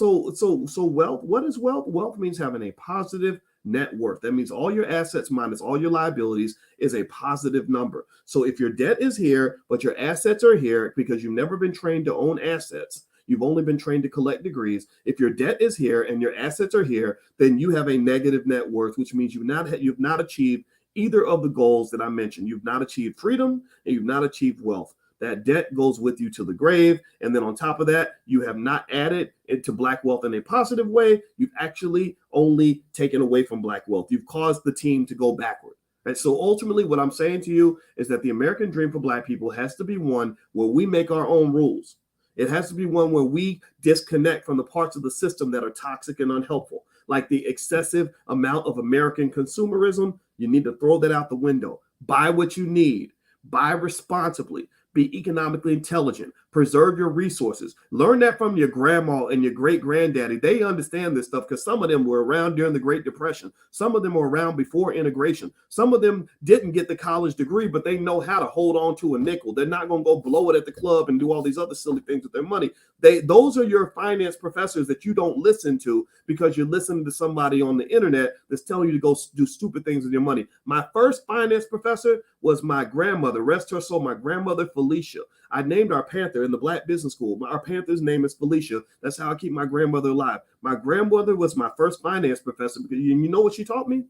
wealth, what is wealth? Wealth means having a positive net worth. That means all your assets minus all your liabilities is a positive number. So if your debt is here, but your assets are here, because you've never been trained to own assets, you've only been trained to collect degrees. If your debt is here and your assets are here, then you have a negative net worth, which means you've not achieved either of the goals that I mentioned. You've not achieved freedom and you've not achieved wealth. That debt goes with you to the grave. And then on top of that, you have not added into black wealth in a positive way. You've actually only taken away from black wealth. You've caused the team to go backward. Right? So ultimately, what I'm saying to you is that the American dream for black people has to be one where we make our own rules. It has to be one where we disconnect from the parts of the system that are toxic and unhelpful, like the excessive amount of American consumerism. You need to throw that out the window. Buy what you need. Buy responsibly. Be economically intelligent. Preserve your resources. Learn that from your grandma and your great granddaddy. They understand this stuff because some of them were around during the Great Depression. Some of them were around before integration. Some of them didn't get the college degree, but they know how to hold on to a nickel. They're not going to go blow it at the club and do all these other silly things with their money. Those are your finance professors that you don't listen to because you're listening to somebody on the internet that's telling you to go do stupid things with your money. My first finance professor was my grandmother, rest her soul, my grandmother Felicia. I named our panther in the Black Business School. Our panther's name is Felicia. That's how I keep my grandmother alive. My grandmother was my first finance professor because you know what she taught me?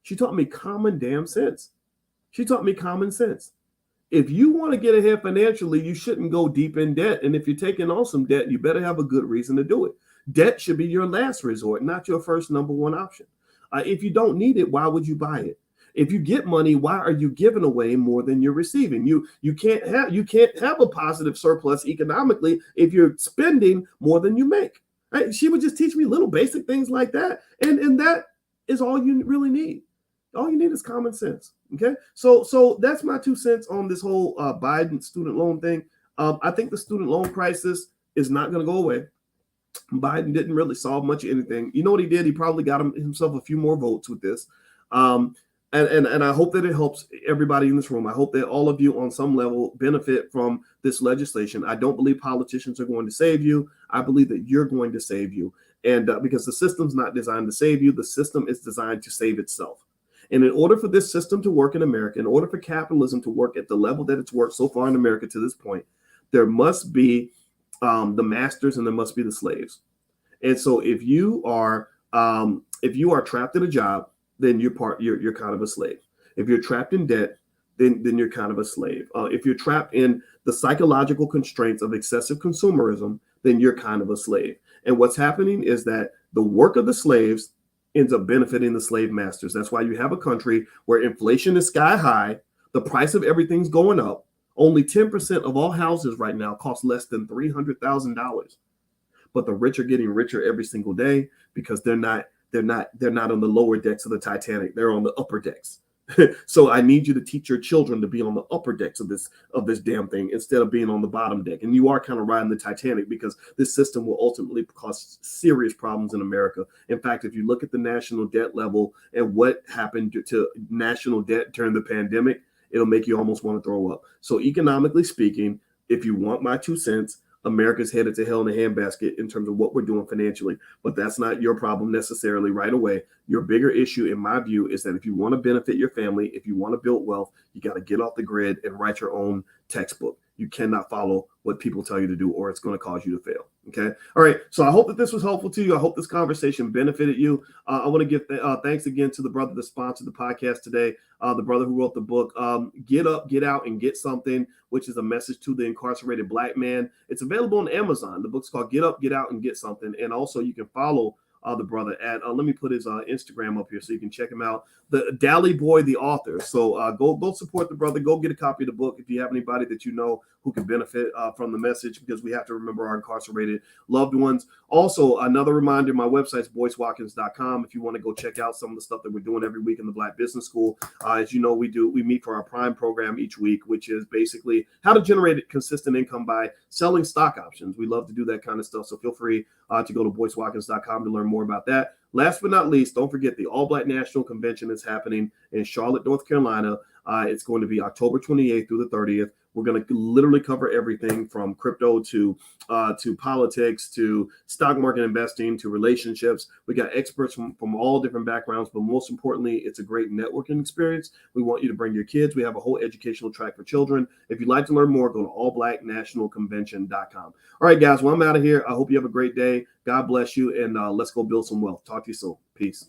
She taught me common damn sense. She taught me common sense. If you want to get ahead financially, you shouldn't go deep in debt. And if you're taking on some debt, you better have a good reason to do it. Debt should be your last resort, not your first number one option. If you don't need it, why would you buy it? If you get money, why are you giving away more than you're receiving? You can't have a positive surplus economically if you're spending more than you make. Right? She would just teach me little basic things like that, and that is all you really need. All you need is common sense. Okay, so that's my 2 cents on this whole Biden student loan thing. I think the student loan crisis is not going to go away. Biden didn't really solve much of anything. You know what he did? He probably got himself a few more votes with this. And I hope that it helps everybody in this room. I hope that all of you on some level benefit from this legislation. I don't believe politicians are going to save you. I believe that you're going to save you. And because the system's not designed to save you, the system is designed to save itself. And in order for this system to work in America, in order for capitalism to work at the level that it's worked so far in America to this point, there must be the masters and there must be the slaves. And so if you are trapped in a job, then you're kind of a slave. If you're trapped in debt, then you're kind of a slave. If you're trapped in the psychological constraints of excessive consumerism, then you're kind of a slave. And what's happening is that the work of the slaves ends up benefiting the slave masters. That's why you have a country where inflation is sky high, the price of everything's going up. Only 10% of all houses right now cost less than $300,000. But the rich are getting richer every single day because they're not on the lower decks of the Titanic. They're on the upper decks. So I need you to teach your children to be on the upper decks of this damn thing instead of being on the bottom deck. And you are kind of riding the Titanic because this system will ultimately cause serious problems in America. In fact, if you look at the national debt level and what happened to national debt during the pandemic, it'll make you almost want to throw up. So economically speaking, if you want my 2 cents, America's headed to hell in a handbasket in terms of what we're doing financially, but that's not your problem necessarily right away. Your bigger issue, in my view, is that if you want to benefit your family, if you want to build wealth, you got to get off the grid and write your own textbook. You cannot follow what people tell you to do, or it's going to cause you to fail. Okay. All right. So I hope that this was helpful to you. I hope this conversation benefited you. I want to give thanks again to the brother that sponsored the podcast today, the brother who wrote the book, Get Up, Get Out, and Get Something, which is a message to the incarcerated Black man. It's available on Amazon. The book's called Get Up, Get Out, and Get Something. And also you can follow the brother at, let me put his Instagram up here so you can check him out. The Dally Boy, the author. So go support the brother. Go get a copy of the book if you have anybody that you know who can benefit from the message, because we have to remember our incarcerated loved ones. Also, another reminder, my website's boycewatkins.com. If you want to go check out some of the stuff that we're doing every week in the Black Business School. As you know, we meet for our Prime program each week, which is basically how to generate consistent income by selling stock options. We love to do that kind of stuff. So feel free to go to boycewatkins.com to learn more about that. Last but not least, don't forget the All Black National Convention is happening in Charlotte, North Carolina. It's going to be October 28th through the 30th. We're going to literally cover everything from crypto to politics to stock market investing to relationships. We got experts from all different backgrounds, but most importantly, it's a great networking experience. We want you to bring your kids. We have a whole educational track for children. If you'd like to learn more, go to allblacknationalconvention.com. All right, guys, well, I'm out of here. I hope you have a great day. God bless you, and let's go build some wealth. Talk to you soon. Peace.